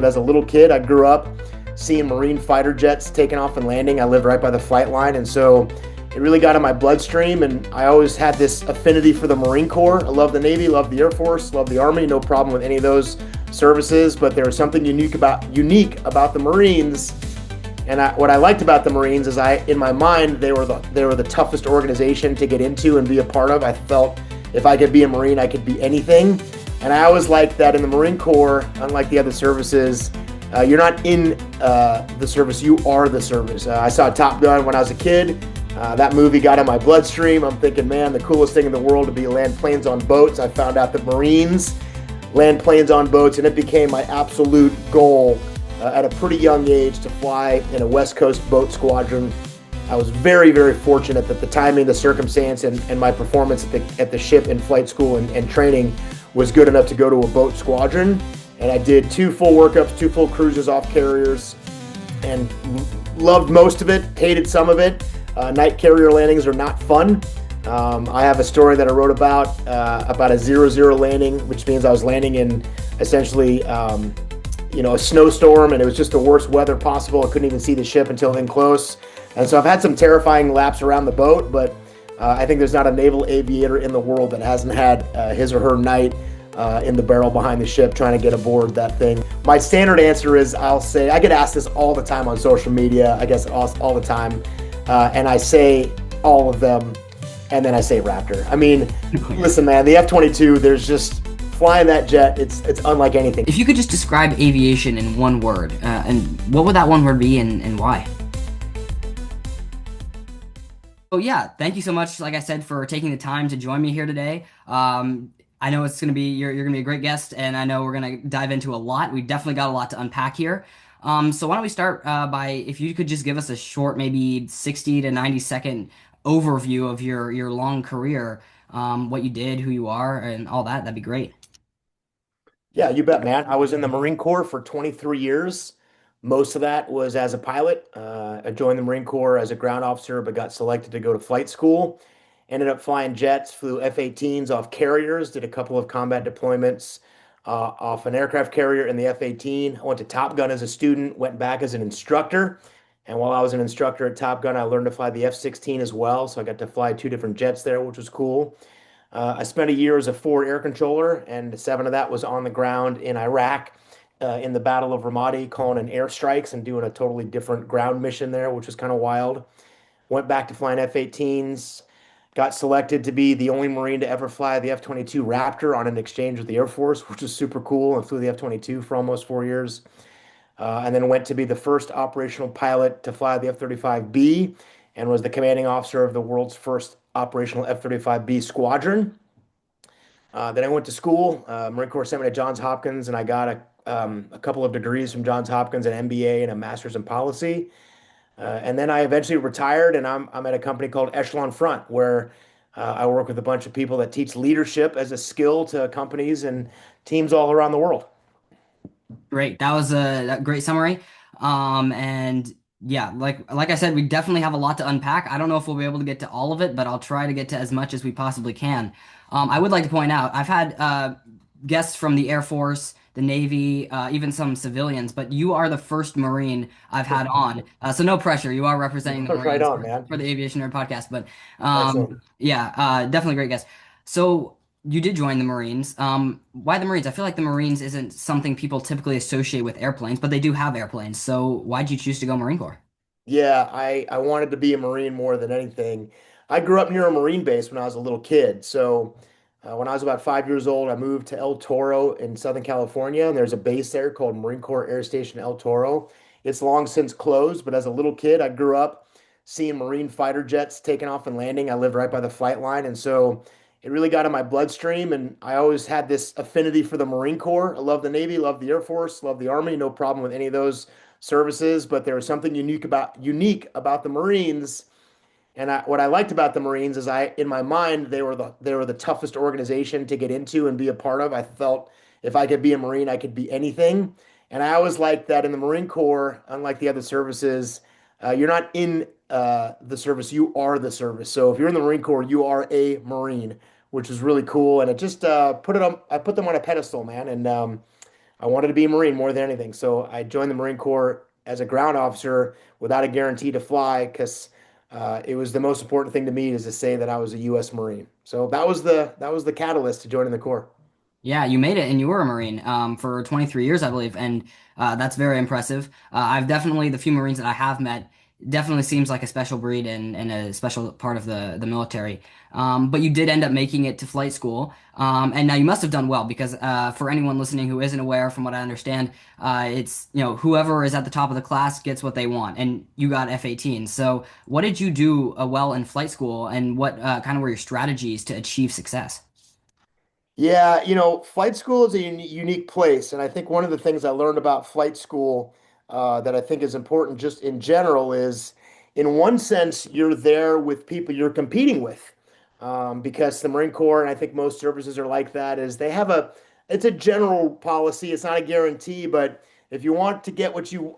But as a little kid, I grew up seeing Marine fighter jets taking off and landing. I lived right by the flight line, and so it really got in my bloodstream. And I always had this affinity for the Marine Corps. I love the Navy, love the Air Force, love the Army. No problem with any of those services, but there was something unique about the Marines. And what I liked about the Marines is, in my mind, they were the toughest organization to get into and be a part of. I felt if I could be a Marine, I could be anything. And I always liked that in the Marine Corps, unlike the other services, you're not in the service, you are the service. I saw Top Gun when I was a kid. That movie got in my bloodstream. I'm thinking, man, the coolest thing in the world would be land planes on boats. I found out that Marines land planes on boats, and it became my absolute goal at a pretty young age to fly in a West Coast boat squadron. I was very, very fortunate that the timing, the circumstance, and my performance at the ship in flight school and training was good enough to go to a boat squadron. And I did 2 full workups, 2 full cruises off carriers, and loved most of it, hated some of it. Night carrier landings are not fun. I have a story that I wrote about a 0-0 landing, which means I was landing in essentially a snowstorm, and it was just the worst weather possible. I couldn't even see the ship until in close. And so I've had some terrifying laps around the boat, but I think there's not a naval aviator in the world that hasn't had his or her night in the barrel behind the ship trying to get aboard that thing. My standard answer is, I get asked this all the time on social media, I guess all the time, and I say all of them, and then I say Raptor. I mean, listen, man, the F-22, there's just flying that jet, it's unlike anything. If you could just describe aviation in one word, and what would that one word be and why? Oh yeah, thank you so much, like I said, for taking the time to join me here today. I know it's gonna be you're gonna be a great guest, and I know we're gonna dive into a lot. We definitely got a lot to unpack here. So why don't we start by if you could just give us a short, maybe 60 to 90-second overview of your long career, what you did, who you are, and all that. That'd be great. Yeah, you bet, man. I was in the Marine Corps for 23 years. Most of that was as a pilot. I joined the Marine Corps as a ground officer, but got selected to go to flight school. Ended up flying jets, flew F-18s off carriers, did a couple of combat deployments off an aircraft carrier in the F-18. I went to Top Gun as a student, went back as an instructor. And while I was an instructor at Top Gun, I learned to fly the F-16 as well. So I got to fly 2 different jets there, which was cool. I spent a year as a forward air controller, and 7 of that was on the ground in Iraq in the Battle of Ramadi, calling in airstrikes and doing a totally different ground mission there, which was kind of wild. Went back to flying F-18s, got selected to be the only Marine to ever fly the F-22 Raptor on an exchange with the Air Force, which was super cool, and flew the F-22 for almost 4 years. And then went to be the first operational pilot to fly the F-35B and was the commanding officer of the world's first operational F-35B squadron. Then I went to school. Marine Corps sent me to Johns Hopkins, and I got a couple of degrees from Johns Hopkins, an MBA and a master's in policy. And then I eventually retired, and I'm at a company called Echelon Front, where I work with a bunch of people that teach leadership as a skill to companies and teams all around the world. Great. That was a great summary. And yeah, like I said, we definitely have a lot to unpack. I don't know if we'll be able to get to all of it, but I'll try to get to as much as we possibly can. I would like to point out, I've had guests from the Air Force, the Navy, even some civilians, but you are the first Marine I've had on. So no pressure. You are representing the Right Marines on, man. for the Aviation Nerd Podcast. But Excellent. yeah, definitely a great guest. So you did join the Marines. Why the Marines? I feel like the Marines isn't something people typically associate with airplanes, but they do have airplanes. So why'd you choose to go Marine Corps? Yeah, I wanted to be a Marine more than anything. I grew up near a Marine base when I was a little kid. So when I was about 5 years old, I moved to El Toro in Southern California, and there's a base there called Marine Corps Air Station El Toro. It's long since closed, but as a little kid, I grew up seeing Marine fighter jets taking off and landing. I lived right by the flight line, and so it really got in my bloodstream. And I always had this affinity for the Marine Corps. I love the Navy, love the Air Force, love the Army. No problem with any of those services, but there was something unique about the Marines. And what I liked about the Marines is, in my mind, they were the toughest organization to get into and be a part of. I felt if I could be a Marine, I could be anything. And I always liked that in the Marine Corps, unlike the other services, you're not in the service, you are the service. So if you're in the Marine Corps, you are a Marine, which is really cool. And it just I put them on a pedestal, man. And I wanted to be a Marine more than anything. So I joined the Marine Corps as a ground officer without a guarantee to fly because it was the most important thing to me is to say that I was a U.S. Marine. So that was the catalyst to joining the Corps. Yeah, you made it and you were a Marine for 23 years, I believe, and that's very impressive. I've definitely, the few Marines that I have met, definitely seems like a special breed and a special part of the military. But you did end up making it to flight school, and now you must have done well because for anyone listening who isn't aware, from what I understand, it's whoever is at the top of the class gets what they want, and you got F-18. So what did you do well in flight school, and what kind of were your strategies to achieve success? Yeah, flight school is a unique place, and I think one of the things I learned about flight school that I think is important just in general is, in one sense, you're there with people you're competing with, because the Marine Corps, and I think most services are like that, is it's a general policy. It's not a guarantee, but if you want to get what you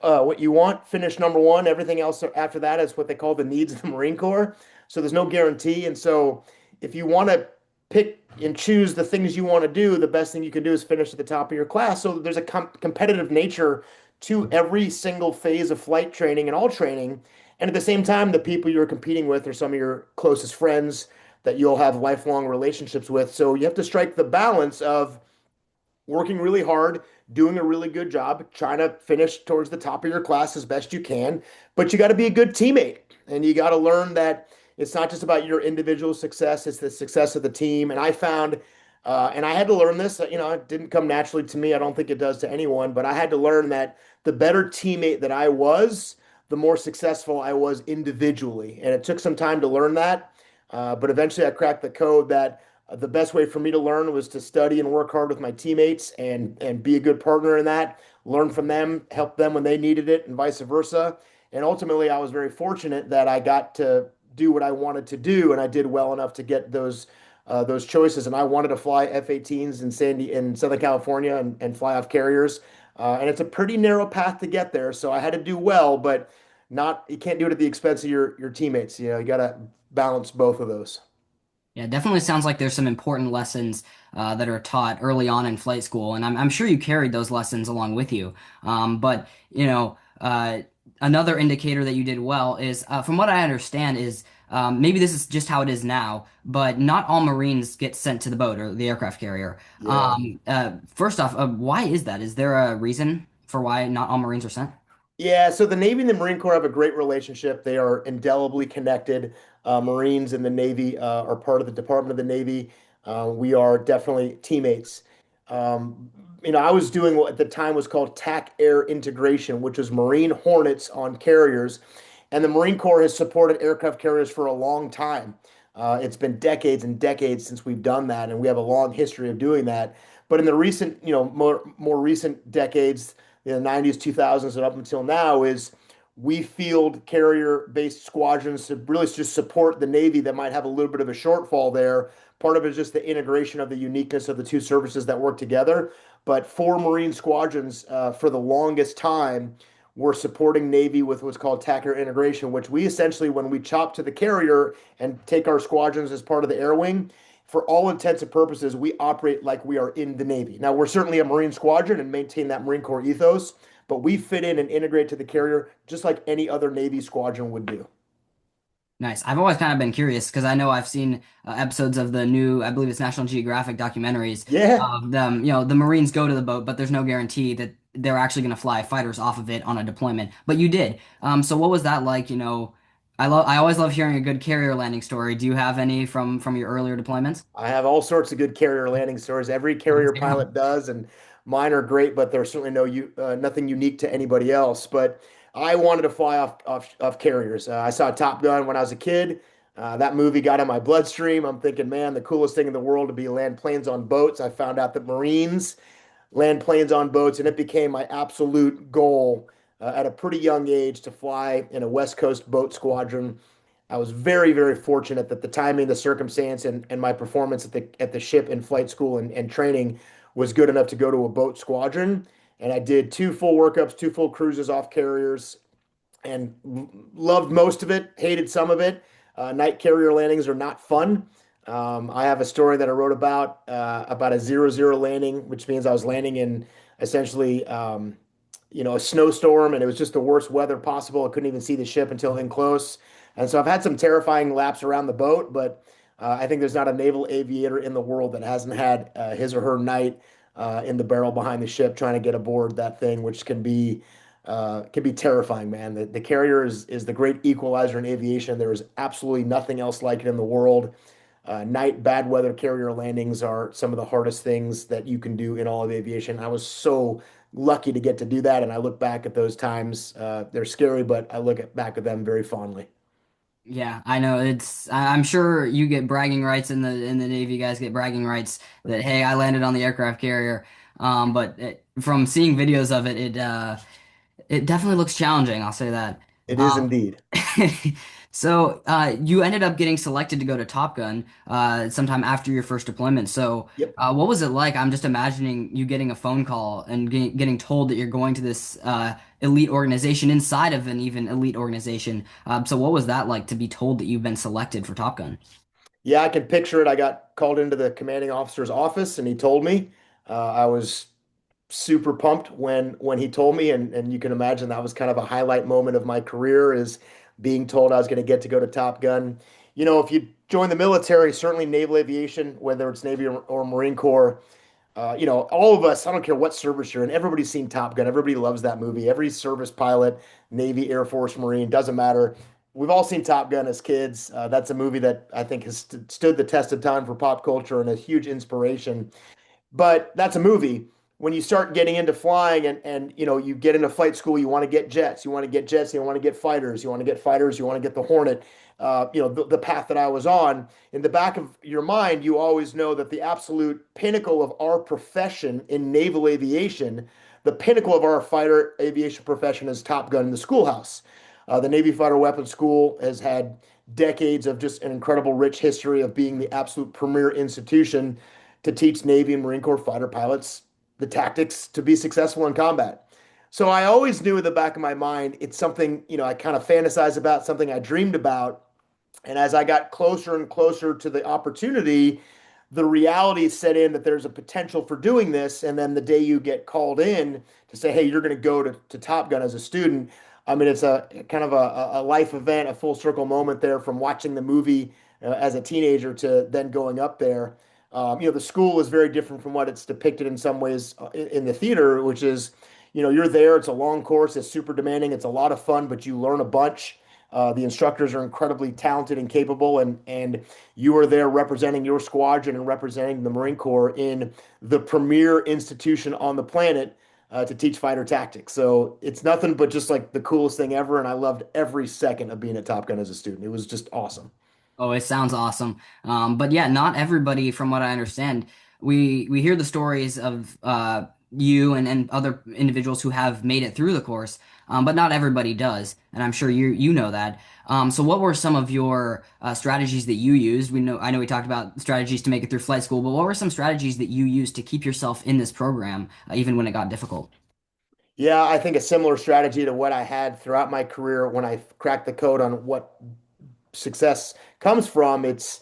want, finish number one. Everything else after that is what they call the needs of the Marine Corps. So there's no guarantee, and so if you want to pick and choose the things you want to do, the best thing you can do is finish at the top of your class. So there's a competitive nature to every single phase of flight training and all training. And at the same time, the people you're competing with are some of your closest friends that you'll have lifelong relationships with. So you have to strike the balance of working really hard, doing a really good job, trying to finish towards the top of your class as best you can. But you got to be a good teammate and you got to learn that it's not just about your individual success, it's the success of the team. And I found, and I had to learn this, it didn't come naturally to me. I don't think it does to anyone, but I had to learn that the better teammate that I was, the more successful I was individually. And it took some time to learn that. But eventually I cracked the code that the best way for me to learn was to study and work hard with my teammates and be a good partner in that, learn from them, help them when they needed it, and vice versa. And ultimately, I was very fortunate that I got to do what I wanted to do, and I did well enough to get those choices. And I wanted to fly F-18s in Southern California and fly off carriers. And it's a pretty narrow path to get there, so I had to do well, but not you can't do it at the expense of your teammates. You got to balance both of those. Yeah, definitely sounds like there's some important lessons that are taught early on in flight school, and I'm sure you carried those lessons along with you. But another indicator that you did well is, from what I understand, is maybe this is just how it is now, but not all Marines get sent to the boat or the aircraft carrier. Yeah. First off, why is that? Is there a reason for why not all Marines are sent? Yeah, so the Navy and the Marine Corps have a great relationship. They are indelibly connected. Marines and the Navy are part of the Department of the Navy. We are definitely teammates. I was doing what at the time was called TAC Air Integration, which was Marine Hornets on carriers. And the Marine Corps has supported aircraft carriers for a long time. It's been decades and decades since we've done that, and we have a long history of doing that. But in the recent, more recent decades, the 90s, 2000s, and up until now, is we field carrier-based squadrons to really just support the Navy that might have a little bit of a shortfall there. Part of it is just the integration of the uniqueness of the two services that work together. But four Marine squadrons, for the longest time, were supporting Navy with what's called TACAIR integration, which we essentially, when we chop to the carrier and take our squadrons as part of the air wing, for all intents and purposes, we operate like we are in the Navy. Now, we're certainly a Marine squadron and maintain that Marine Corps ethos, but we fit in and integrate to the carrier just like any other Navy squadron would do. Nice. I've always kind of been curious because I know I've seen episodes of the new, I believe it's National Geographic documentaries Yeah, of them. The Marines go to the boat, but there's no guarantee that they're actually going to fly fighters off of it on a deployment. But you did. So what was that like? I always love hearing a good carrier landing story. Do you have any from your earlier deployments? I have all sorts of good carrier landing stories. Every Let's carrier hear 'em. pilot does, and mine are great, but there's certainly nothing unique to anybody else. But I wanted to fly off carriers. I saw Top Gun when I was a kid. That movie got in my bloodstream. I'm thinking, man, the coolest thing in the world to be land planes on boats. I found out that Marines land planes on boats, and it became my absolute goal at a pretty young age to fly in a West Coast boat squadron. I was very, very fortunate that the timing, the circumstance, and my performance at the ship in flight school and training was good enough to go to a boat squadron. And I did two full workups, two full cruises off carriers, and loved most of it, hated some of it. Night carrier landings are not fun. I have a story that I wrote about a 0-0 landing, which means I was landing in essentially, a snowstorm, and it was just the worst weather possible. I couldn't even see the ship until in close. And so I've had some terrifying laps around the boat, but I think there's not a naval aviator in the world that hasn't had his or her night in the barrel behind the ship trying to get aboard that thing, which can be terrifying, man. The carrier is the great equalizer in aviation. There is absolutely nothing else like it in the world. Night bad weather carrier landings are some of the hardest things that you can do in all of aviation. I was so lucky to get to do that, and I look back at those times. They're scary, but I back at them very fondly. Yeah, I know I'm sure you get bragging rights in the Navy. You guys get bragging rights that hey, I landed on the aircraft carrier. From seeing videos of it, it definitely looks challenging. I'll say that. It is Um, indeed. you ended up getting selected to go to Top Gun sometime after your first deployment. Yep. What was it like? I'm just imagining you getting a phone call and getting told that you're going to this elite organization inside of an even elite organization. What was that like to be told that you've been selected for Top Gun? Yeah, I can picture it. I got called into the commanding officer's office, and he told me. I was super pumped when he told me, and you can imagine that was kind of a highlight moment of my career is being told I was going to get to go to Top Gun. If you join the military, certainly naval aviation, whether it's Navy or Marine Corps, all of us, I don't care what service you're in, everybody's seen Top Gun. Everybody loves that movie. Every service pilot, Navy, Air Force, Marine, doesn't matter. We've all seen Top Gun as kids. That's a movie that I think has stood the test of time for pop culture and a huge inspiration, but that's a movie. When you start getting into flying and you get into flight school, you want to get jets, you want to get jets, you want to get fighters, you want to get fighters, you want to get the Hornet. The path that I was on, in the back of your mind, you always know that the absolute pinnacle of our profession in naval aviation, the pinnacle of our fighter aviation profession is Top Gun in the schoolhouse. The Navy Fighter Weapons School has had decades of just an incredible rich history of being the absolute premier institution to teach Navy and Marine Corps fighter pilots the tactics to be successful in combat. So I always knew in the back of my mind, it's something, I kind of fantasize about, something I dreamed about. And as I got closer and closer to the opportunity, the reality set in that there's a potential for doing this. And then the day you get called in to say, hey, you're going to go to Top Gun as a student, I mean, it's a kind of a life event, a full circle moment there from watching the movie as a teenager to then going up there. The school is very different from what it's depicted in some ways in the theater, which is, you're there. It's a long course. It's super demanding. It's a lot of fun, but you learn a bunch. The instructors are incredibly talented and capable, and you are there representing your squadron and representing the Marine Corps in the premier institution on the planet to teach fighter tactics. So it's nothing but just like the coolest thing ever, and I loved every second of being at Top Gun as a student. It was just awesome. Oh, it sounds awesome. But yeah, not everybody, from what I understand, we hear the stories of you and other individuals who have made it through the course, but not everybody does, and I'm sure you know that. What were some of your strategies that you used? I know we talked about strategies to make it through flight school, but what were some strategies that you used to keep yourself in this program, even when it got difficult? Yeah, I think a similar strategy to what I had throughout my career when I cracked the code on what success comes from. It's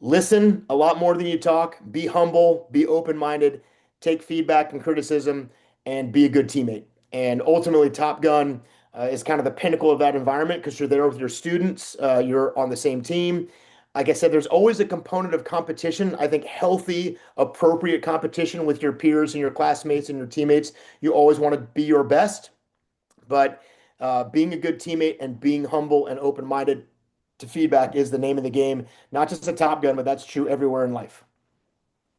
listen a lot more than you talk, be humble, be open-minded, take feedback and criticism, and be a good teammate. And ultimately, Top Gun is kind of the pinnacle of that environment because you're there with your students, you're on the same team. Like I said, there's always a component of competition. I think healthy, appropriate competition with your peers and your classmates and your teammates. You always want to be your best, but being a good teammate and being humble and open-minded to feedback is the name of the game. Not just a Top Gun, but that's true everywhere in life.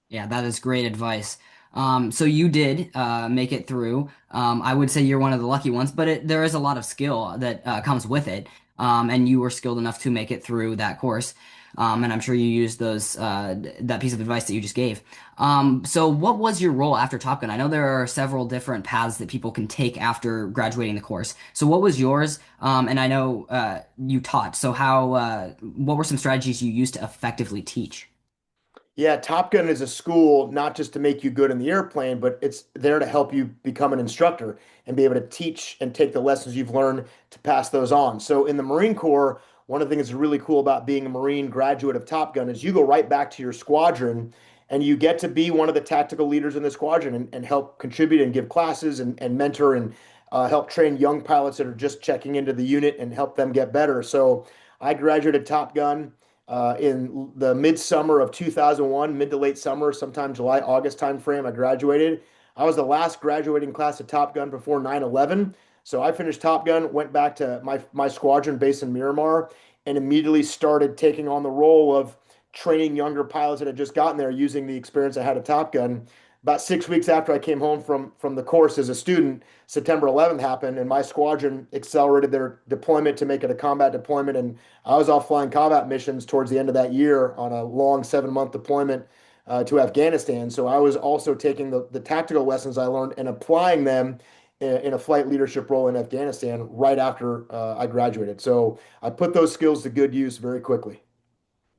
Yeah, that is great advice. So you did make it through. I would say you're one of the lucky ones, but there is a lot of skill that comes with it. And you were skilled enough to make it through that course. And I'm sure you used that piece of advice that you just gave. What was your role after Top Gun? I know there are several different paths that people can take after graduating the course. So what was yours? And I know you taught. What were some strategies you used to effectively teach? Yeah, Top Gun is a school not just to make you good in the airplane, but it's there to help you become an instructor and be able to teach and take the lessons you've learned to pass those on. So in the Marine Corps, one of the things that's really cool about being a Marine graduate of Top Gun is you go right back to your squadron and you get to be one of the tactical leaders in the squadron and help contribute and give classes and mentor and help train young pilots that are just checking into the unit and help them get better. So I graduated Top Gun in the midsummer of 2001, mid to late summer, sometime July, August timeframe. I graduated. I was the last graduating class of Top Gun before 9/11. So I finished Top Gun, went back to my squadron base in Miramar, and immediately started taking on the role of training younger pilots that had just gotten there using the experience I had at Top Gun. About 6 weeks after I came home from the course as a student, September 11th happened, and my squadron accelerated their deployment to make it a combat deployment. And I was off flying combat missions towards the end of that year on a long 7 month deployment to Afghanistan. So I was also taking the tactical lessons I learned and applying them in a flight leadership role in Afghanistan right after I graduated. So I put those skills to good use very quickly.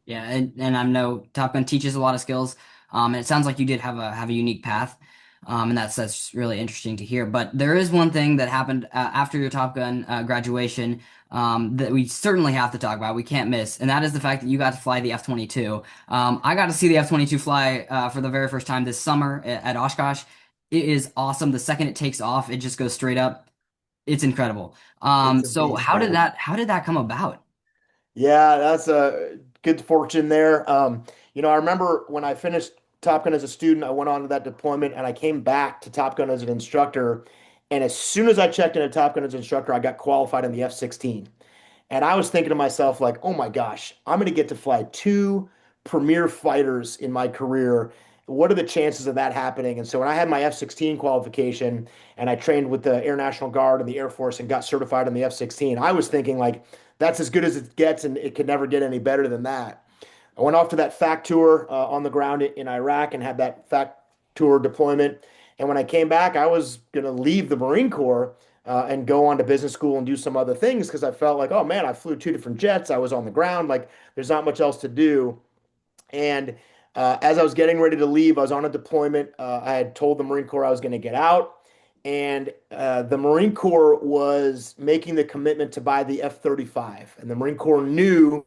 Yeah, and I know Top Gun teaches a lot of skills. And it sounds like you did have a unique path. And that's really interesting to hear. But there is one thing that happened after your Top Gun graduation that we certainly have to talk about. We can't miss, and that is the fact that you got to fly the F-22. I got to see the F-22 fly for the very first time this summer at Oshkosh. It is awesome. The second it takes off, it just goes straight up. It's incredible. It's a So beast, man. how did that come about? Yeah, that's a good fortune there. I remember when I finished Top Gun as a student, I went on to that deployment and I came back to Top Gun as an instructor. And as soon as I checked into Top Gun as an instructor, I got qualified in the F-16. And I was thinking to myself, like, oh my gosh, I'm going to get to fly two premier fighters in my career. What are the chances of that happening? And so when I had my F-16 qualification and I trained with the Air National Guard and the Air Force and got certified in the F-16, I was thinking, like, that's as good as it gets and it could never get any better than that. I went off to that FAC tour on the ground in Iraq and had that FAC tour deployment. And when I came back, I was going to leave the Marine Corps and go on to business school and do some other things because I felt like, oh man, I flew two different jets. I was on the ground. Like there's not much else to do. And as I was getting ready to leave, I was on a deployment. I had told the Marine Corps I was going to get out. And the Marine Corps was making the commitment to buy the F-35. And the Marine Corps knew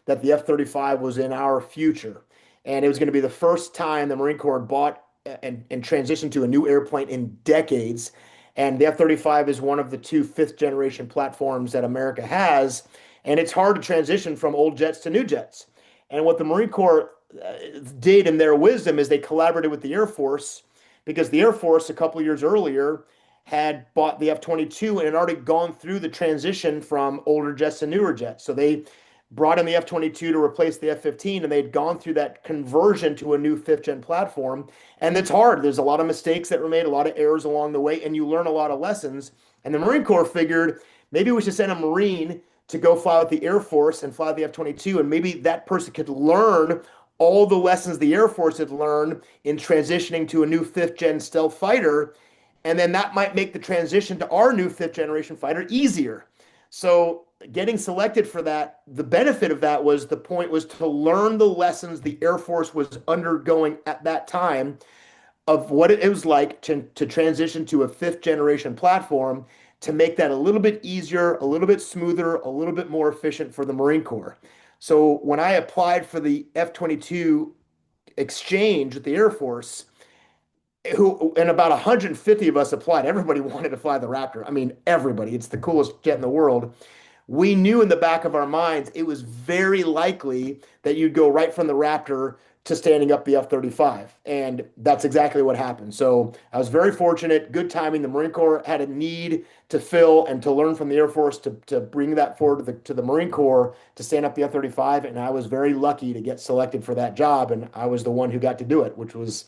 that the F-35 was in our future. And it was going to be the first time the Marine Corps had bought and transitioned to a new airplane in decades. And the F-35 is one of the two fifth generation platforms that America has. And it's hard to transition from old jets to new jets. And what the Marine Corps did in their wisdom is they collaborated with the Air Force because the Air Force a couple of years earlier had bought the F-22 and had already gone through the transition from older jets to newer jets. So they brought in the F-22 to replace the F-15, and they'd gone through that conversion to a new fifth-gen platform. And it's hard. There's a lot of mistakes that were made, a lot of errors along the way, and you learn a lot of lessons. And the Marine Corps figured maybe we should send a Marine to go fly with the Air Force and fly the F-22, and maybe that person could learn all the lessons the Air Force had learned in transitioning to a new fifth-gen stealth fighter, and then that might make the transition to our new fifth generation fighter easier. So getting selected for that, the benefit of that was the point was to learn the lessons the Air Force was undergoing at that time of what it was like to transition to a fifth generation platform to make that a little bit easier, a little bit smoother, a little bit more efficient for the Marine Corps. So when I applied for the F-22 exchange with the Air Force, who and about 150 of us applied. Everybody wanted to fly the Raptor. I mean, everybody. It's the coolest jet in the world. We knew in the back of our minds it was very likely that you'd go right from the Raptor to standing up the F-35. And that's exactly what happened. So I was very fortunate, good timing. The Marine Corps had a need to fill and to learn from the Air Force to bring that forward to the Marine Corps to stand up the F-35. And I was very lucky to get selected for that job. And I was the one who got to do it, which was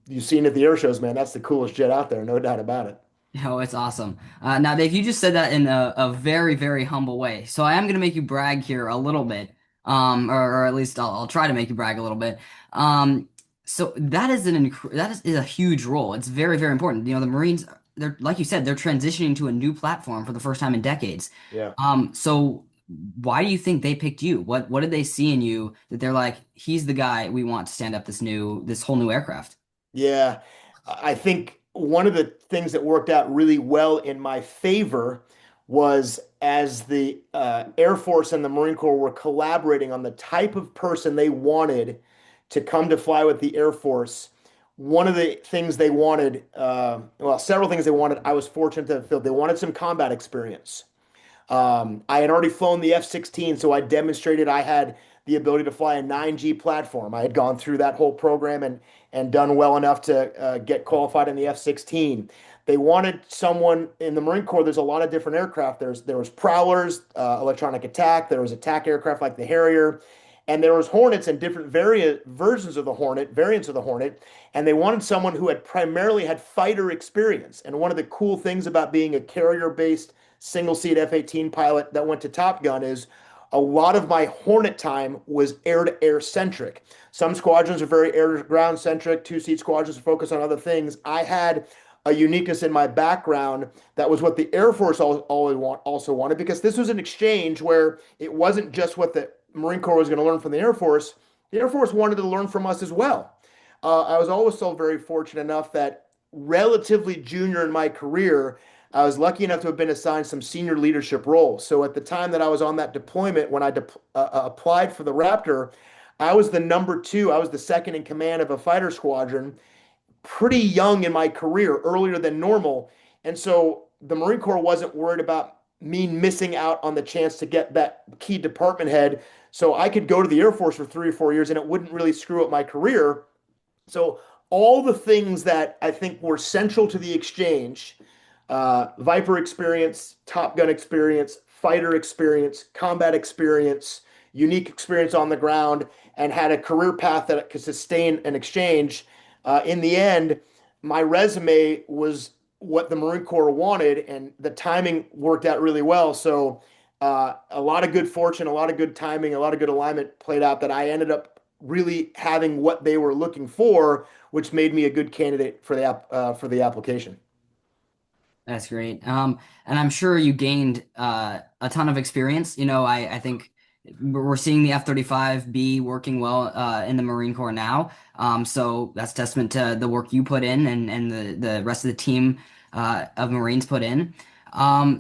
you've seen at the air shows, man. That's the coolest jet out there, no doubt about it. Oh, it's awesome. Now, Dave, you just said that in a very, very humble way. So I am going to make you brag here a little bit, or at least I'll try to make you brag a little bit. So that is is a huge role. It's very, very important. You know, the Marines, they're like you said, they're transitioning to a new platform for the first time in decades. Yeah. So why do you think they picked you? What did they see in you that they're like, he's the guy we want to stand up this whole new aircraft? Yeah. I think one of the things that worked out really well in my favor was as the Air Force and the Marine Corps were collaborating on the type of person they wanted to come to fly with the Air Force, one of the things they wanted, well, several things they wanted, I was fortunate to fill. They wanted some combat experience. I had already flown the F-16, so I demonstrated I had the ability to fly a 9G platform. I had gone through that whole program and done well enough to get qualified in the F-16. They wanted someone in the Marine Corps. There's a lot of different aircraft. There was prowlers, electronic attack. There was attack aircraft like the Harrier, and there was Hornets and different versions of the Hornet, variants of the Hornet. And they wanted someone who had primarily had fighter experience. And one of the cool things about being a carrier-based single-seat F-18 pilot that went to Top Gun is a lot of my Hornet time was air-to-air centric. Some squadrons are very air-to-ground centric. Two-seat squadrons focus on other things. I had a uniqueness in my background that was what the Air Force also wanted, because this was an exchange where it wasn't just what the Marine Corps was going to learn from the Air Force. The Air Force wanted to learn from us as well. I was also very fortunate enough that relatively junior in my career, I was lucky enough to have been assigned some senior leadership roles. So at the time that I was on that deployment, when I applied for the Raptor, I was the number two. I was the second in command of a fighter squadron, pretty young in my career, earlier than normal. And so the Marine Corps wasn't worried about me missing out on the chance to get that key department head. So I could go to the Air Force for 3 or 4 years and it wouldn't really screw up my career. So all the things that I think were central to the exchange, Viper experience, Top Gun experience, fighter experience, combat experience, unique experience on the ground, and had a career path that could sustain an exchange. In the end, my resume was what the Marine Corps wanted, and the timing worked out really well. So a lot of good fortune, a lot of good timing, a lot of good alignment played out that I ended up really having what they were looking for, which made me a good candidate for the application. That's great. And I'm sure you gained a ton of experience. I think we're seeing the F-35B working well in the Marine Corps now. So that's testament to the work you put in and the rest of the team of Marines put in.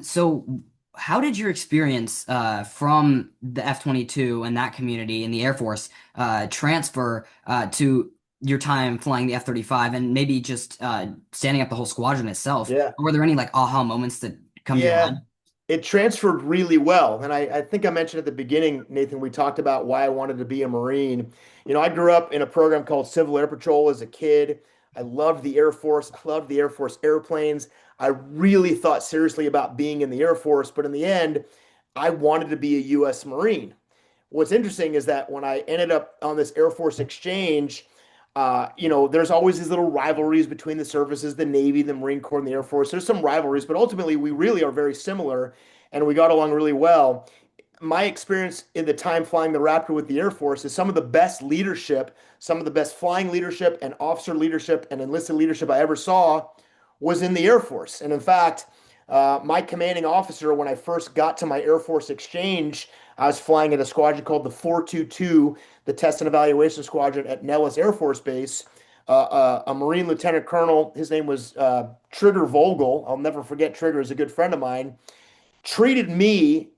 So how did your experience from the F-22 and that community in the Air Force transfer to your time flying the F-35 and maybe just standing up the whole squadron itself? Yeah. Were there any like aha moments that come to your Yeah, mind? it transferred really well. And I think I mentioned at the beginning, Nathan, we talked about why I wanted to be a Marine. I grew up in a program called Civil Air Patrol as a kid. I loved the Air Force. I loved the Air Force airplanes. I really thought seriously about being in the Air Force, but in the end, I wanted to be a U.S. Marine. What's interesting is that when I ended up on this Air Force exchange, there's always these little rivalries between the services, the Navy, the Marine Corps, and the Air Force. There's some rivalries, but ultimately we really are very similar and we got along really well. My experience in the time flying the Raptor with the Air Force is some of the best leadership, some of the best flying leadership and officer leadership and enlisted leadership I ever saw was in the Air Force. And in fact, my commanding officer, when I first got to my Air Force exchange, I was flying at a squadron called the 422, the Test and Evaluation Squadron at Nellis Air Force Base. A Marine Lieutenant Colonel, his name was Trigger Vogel. I'll never forget Trigger, is a good friend of mine. Treated me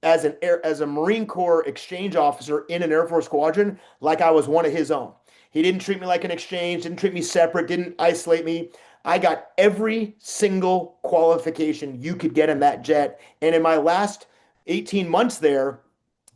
as a Marine Corps exchange officer in an Air Force squadron like I was one of his own. He didn't treat me like an exchange, didn't treat me separate, didn't isolate me. I got every single qualification you could get in that jet. And in my last 18 months there,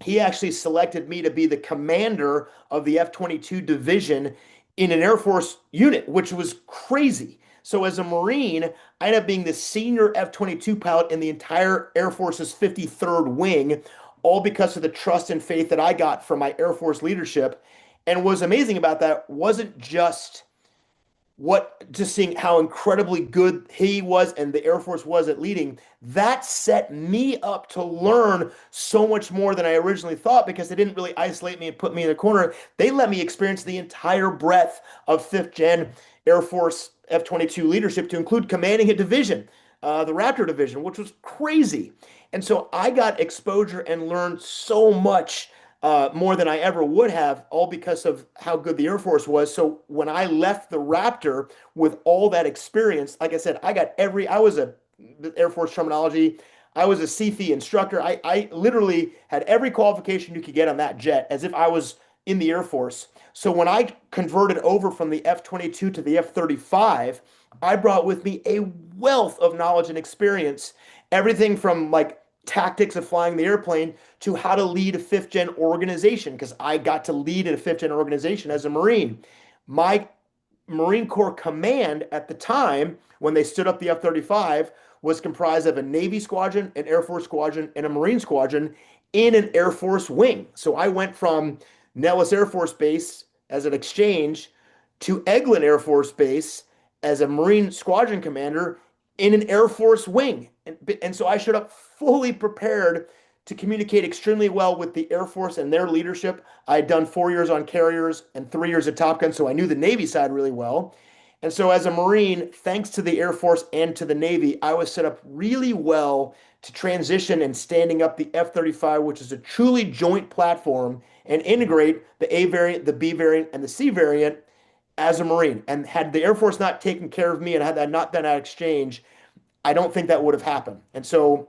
he actually selected me to be the commander of the F-22 division in an Air Force unit, which was crazy. So as a Marine, I ended up being the senior F-22 pilot in the entire Air Force's 53rd wing, all because of the trust and faith that I got from my Air Force leadership. And what was amazing about that wasn't just seeing how incredibly good he was and the Air Force was at leading. That set me up to learn so much more than I originally thought, because they didn't really isolate me and put me in a corner. They let me experience the entire breadth of fifth gen Air Force F-22 leadership, to include commanding a division, the Raptor division, which was crazy. And so I got exposure and learned so much more than I ever would have, all because of how good the Air Force was. So when I left the Raptor with all that experience, like I said, I was the Air Force terminology, I was a CFI instructor. I literally had every qualification you could get on that jet, as if I was in the Air Force. So when I converted over from the F-22 to the F-35, I brought with me a wealth of knowledge and experience, everything from like tactics of flying the airplane to how to lead a fifth gen organization, because I got to lead in a fifth gen organization as a Marine. My Marine Corps command at the time, when they stood up the F-35, was comprised of a Navy squadron, an Air Force squadron, and a Marine squadron in an Air Force wing. So I went from Nellis Air Force Base as an exchange to Eglin Air Force Base as a Marine squadron commander in an Air Force wing. And so I showed up fully prepared to communicate extremely well with the Air Force and their leadership. I had done 4 years on carriers and 3 years at Top Gun, so I knew the Navy side really well. And so, as a Marine, thanks to the Air Force and to the Navy, I was set up really well to transition and standing up the F-35, which is a truly joint platform, and integrate the A variant, the B variant, and the C variant as a Marine. And had the Air Force not taken care of me and had that not done that exchange, I don't think that would have happened. And so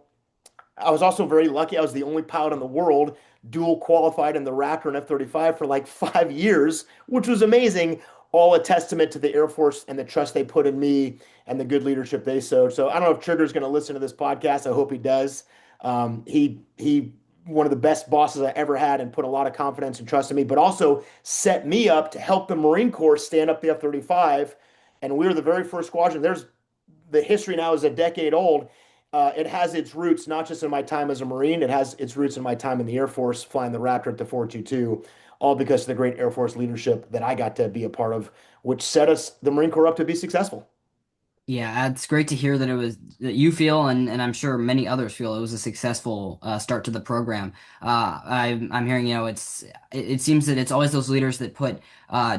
I was also very lucky. I was the only pilot in the world dual qualified in the Raptor and F-35 for like 5 years, which was amazing. All a testament to the Air Force and the trust they put in me and the good leadership they showed. So I don't know if Trigger's going to listen to this podcast. I hope he does. He one of the best bosses I ever had and put a lot of confidence and trust in me, but also set me up to help the Marine Corps stand up the F-35. And we were the very first squadron. There's the history now is a decade old. It has its roots not just in my time as a Marine, it has its roots in my time in the Air Force flying the Raptor at the 422, all because of the great Air Force leadership that I got to be a part of, which set us, the Marine Corps, up to be successful. Yeah, it's great to hear that it was that you feel, and I'm sure many others feel it was a successful start to the program. I'm hearing, it seems that it's always those leaders that put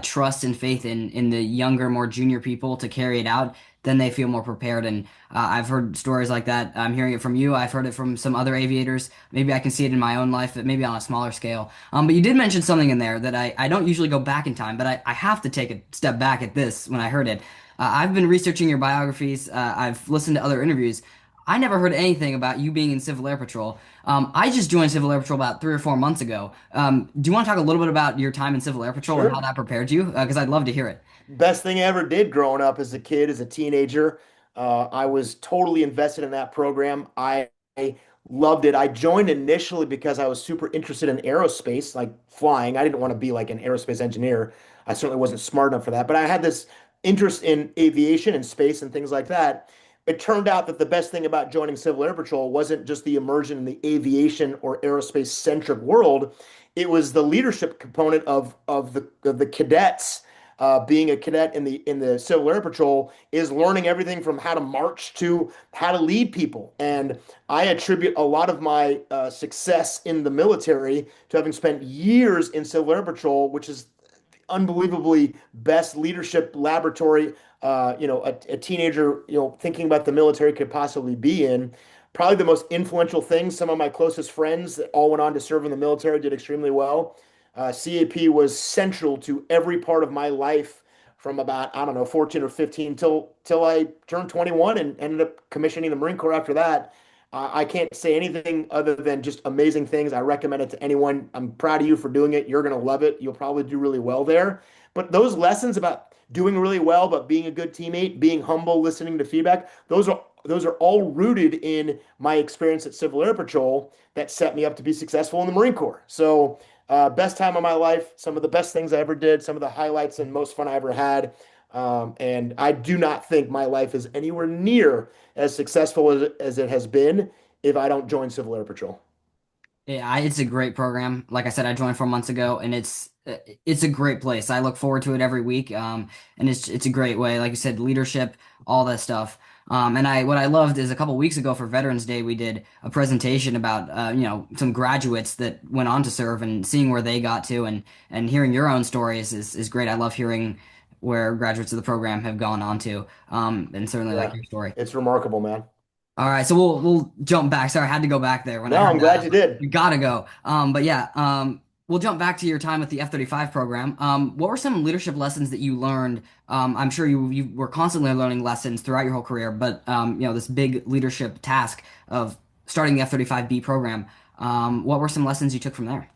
trust and faith in the younger, more junior people to carry it out. Then they feel more prepared. And I've heard stories like that. I'm hearing it from you. I've heard it from some other aviators. Maybe I can see it in my own life, but maybe on a smaller scale. But you did mention something in there that I don't usually go back in time, but I have to take a step back at this when I heard it. I've been researching your biographies. I've listened to other interviews. I never heard anything about you being in Civil Air Patrol. I just joined Civil Air Patrol about 3 or 4 months ago. Do you want to talk a little bit about your time in Civil Air Patrol and how Sure. that prepared you? Because I'd love to hear it. Best thing I ever did growing up as a kid, as a teenager. I was totally invested in that program. I loved it. I joined initially because I was super interested in aerospace, like flying. I didn't want to be like an aerospace engineer. I certainly wasn't smart enough for that, but I had this interest in aviation and space and things like that. It turned out that the best thing about joining Civil Air Patrol wasn't just the immersion in the aviation or aerospace centric world. It was the leadership component of the cadets. Being a cadet in the Civil Air Patrol is learning everything from how to march to how to lead people. And I attribute a lot of my success in the military to having spent years in Civil Air Patrol, which is unbelievably best leadership laboratory, a teenager, thinking about the military could possibly be in. Probably the most influential thing. Some of my closest friends that all went on to serve in the military did extremely well. CAP was central to every part of my life from about, I don't know, 14 or 15 till I turned 21 and ended up commissioning the Marine Corps after that. I can't say anything other than just amazing things. I recommend it to anyone. I'm proud of you for doing it. You're going to love it. You'll probably do really well there. But those lessons about doing really well, but being a good teammate, being humble, listening to feedback, those are all rooted in my experience at Civil Air Patrol that set me up to be successful in the Marine Corps. So, best time of my life, some of the best things I ever did, some of the highlights and most fun I ever had. And I do not think my life is anywhere near as successful as it has been if I don't join Civil Air Patrol. Yeah, it's a great program. Like I said, I joined 4 months ago, and it's a great place. I look forward to it every week. And it's a great way, like you said, leadership, all that stuff. And I what I loved is a couple weeks ago for Veterans Day, we did a presentation about some graduates that went on to serve and seeing where they got to, and hearing your own stories is great. I love hearing where graduates of the program have gone on to, and certainly like Yeah, your story. it's remarkable, man. All right, so we'll jump back. Sorry, I had to go back there when I No, heard I'm that. glad you did. You gotta go. But yeah, we'll jump back to your time with the F-35 program. What were some leadership lessons that you learned? I'm sure you were constantly learning lessons throughout your whole career, but this big leadership task of starting the F-35B program. What were some lessons you took from there?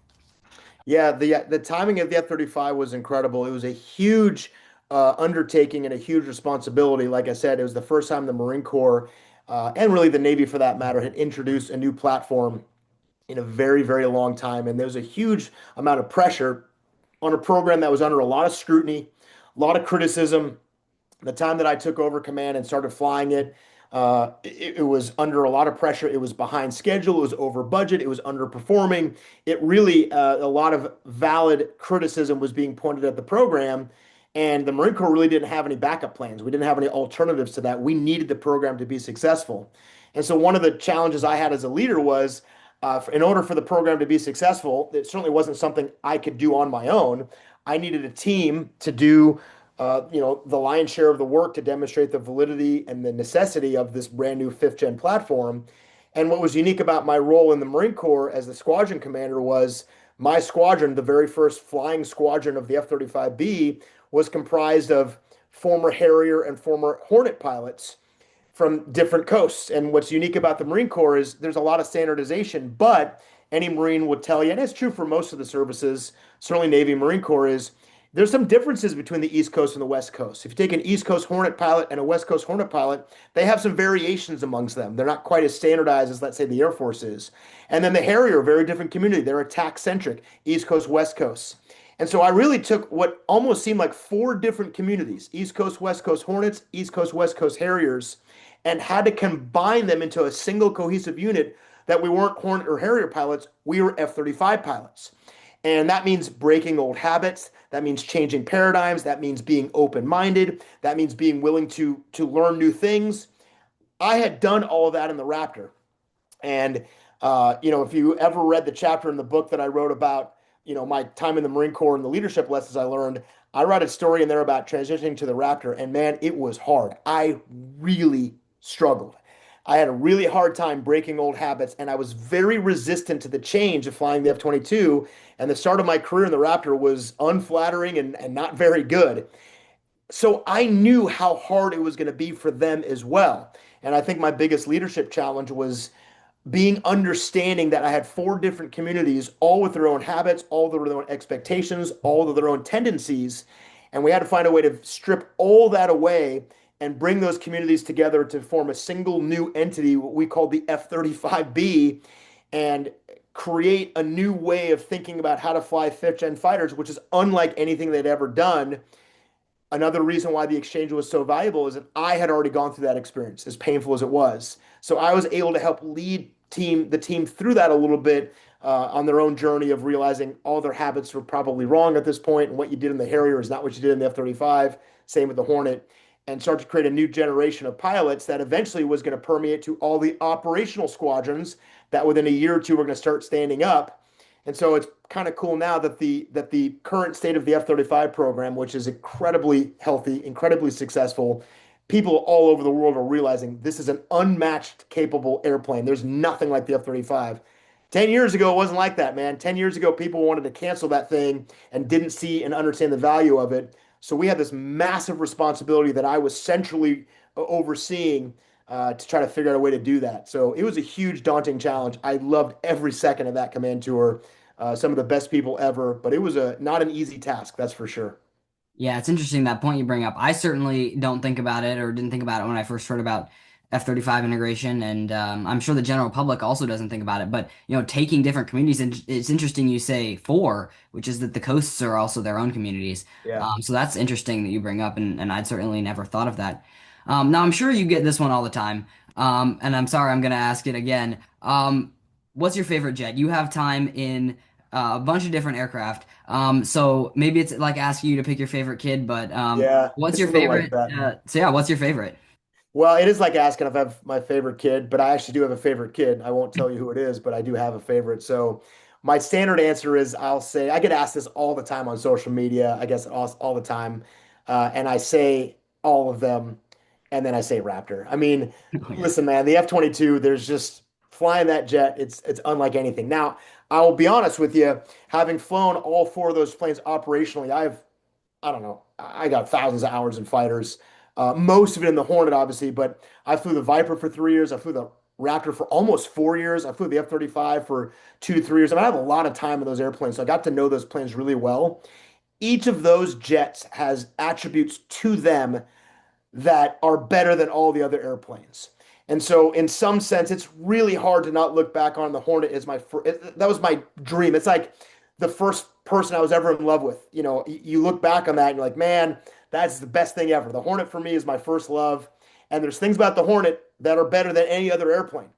Yeah, the timing of the F-35 was incredible. It was a huge undertaking and a huge responsibility. Like I said, it was the first time the Marine Corps and really the Navy for that matter had introduced a new platform in a very, very long time. And there was a huge amount of pressure on a program that was under a lot of scrutiny, a lot of criticism. The time that I took over command and started flying it, it was under a lot of pressure. It was behind schedule. It was over budget. It was underperforming. It really, a lot of valid criticism was being pointed at the program. And the Marine Corps really didn't have any backup plans. We didn't have any alternatives to that. We needed the program to be successful. And so, one of the challenges I had as a leader was in order for the program to be successful, it certainly wasn't something I could do on my own. I needed a team to do the lion's share of the work to demonstrate the validity and the necessity of this brand new fifth gen platform. And what was unique about my role in the Marine Corps as the squadron commander was my squadron, the very first flying squadron of the F-35B, was comprised of former Harrier and former Hornet pilots from different coasts. And what's unique about the Marine Corps is there's a lot of standardization, but any Marine would tell you, and it's true for most of the services, certainly Navy and Marine Corps, is there's some differences between the East Coast and the West Coast. If you take an East Coast Hornet pilot and a West Coast Hornet pilot, they have some variations amongst them. They're not quite as standardized as, let's say, the Air Force is. And then the Harrier, a very different community. They're attack centric, East Coast, West Coast. And so I really took what almost seemed like four different communities: East Coast, West Coast Hornets, East Coast, West Coast Harriers, and had to combine them into a single cohesive unit that we weren't Hornet or Harrier pilots, we were F-35 pilots. And that means breaking old habits. That means changing paradigms. That means being open-minded. That means being willing to learn new things. I had done all of that in the Raptor. And if you ever read the chapter in the book that I wrote about, my time in the Marine Corps and the leadership lessons I learned, I wrote a story in there about transitioning to the Raptor. And man, it was hard. I really struggled. I had a really hard time breaking old habits, and I was very resistant to the change of flying the F-22. And the start of my career in the Raptor was unflattering and not very good. So I knew how hard it was going to be for them as well. And I think my biggest leadership challenge was being understanding that I had four different communities, all with their own habits, all with their own expectations, all with their own tendencies. And we had to find a way to strip all that away and bring those communities together to form a single new entity, what we call the F-35B, and create a new way of thinking about how to fly fifth gen fighters, which is unlike anything they'd ever done. Another reason why the exchange was so valuable is that I had already gone through that experience, as painful as it was. So I was able to help lead the team through that a little bit on their own journey of realizing all their habits were probably wrong at this point, and what you did in the Harrier is not what you did in the F-35. Same with the Hornet, and start to create a new generation of pilots that eventually was going to permeate to all the operational squadrons that within a year or two were going to start standing up. And so it's kind of cool now that the current state of the F-35 program, which is incredibly healthy, incredibly successful, people all over the world are realizing this is an unmatched capable airplane. There's nothing like the F-35. 10 years ago, it wasn't like that, man. 10 years ago, people wanted to cancel that thing and didn't see and understand the value of it. So we had this massive responsibility that I was centrally overseeing to try to figure out a way to do that. So it was a huge, daunting challenge. I loved every second of that command tour. Some of the best people ever, but it was not an easy task, that's for sure. Yeah, it's interesting that point you bring up. I certainly don't think about it or didn't think about it when I first heard about F-35 integration, and I'm sure the general public also doesn't think about it. But taking different communities, and it's interesting you say four, which is that the coasts are also their own communities. Yeah. So that's interesting that you bring up, and I'd certainly never thought of that. Now I'm sure you get this one all the time, and I'm sorry I'm going to ask it again. What's your favorite jet? You have time in a bunch of different aircraft. So maybe it's like asking you to pick your favorite kid, but Yeah, what's it's your a little like favorite? that. So yeah, what's your favorite? Well, it is like asking if I have my favorite kid, but I actually do have a favorite kid. I won't tell you who it is, but I do have a favorite. So my standard answer is I'll say, I get asked this all the time on social media, I guess all the time. And I say all of them, and then I say Raptor. I mean, Oh yeah. listen, man, the F-22, there's just flying that jet, it's unlike anything. Now, I will be honest with you, having flown all four of those planes operationally, I don't know. I got thousands of hours in fighters. Most of it in the Hornet, obviously, but I flew the Viper for 3 years. I flew the Raptor for almost 4 years. I flew the F-35 for 2 to 3 years. I mean, I have a lot of time in those airplanes, so I got to know those planes really well. Each of those jets has attributes to them that are better than all the other airplanes. And so, in some sense, it's really hard to not look back on the Hornet as that was my dream. It's like the first person I was ever in love with. You look back on that and you're like, man, that's the best thing ever. The Hornet for me is my first love. And there's things about the Hornet that are better than any other airplane.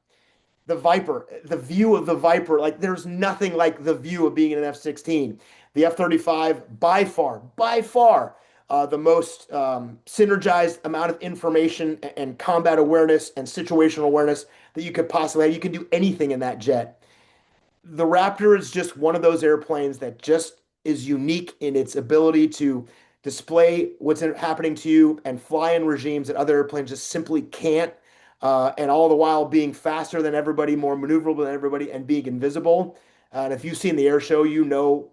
The Viper, the view of the Viper, like there's nothing like the view of being in an F-16. The F-35, by far, the most synergized amount of information and combat awareness and situational awareness that you could possibly have. You can do anything in that jet. The Raptor is just one of those airplanes that just is unique in its ability to display what's happening to you and fly in regimes that other airplanes just simply can't. And all the while being faster than everybody, more maneuverable than everybody, and being invisible. And if you've seen the air show,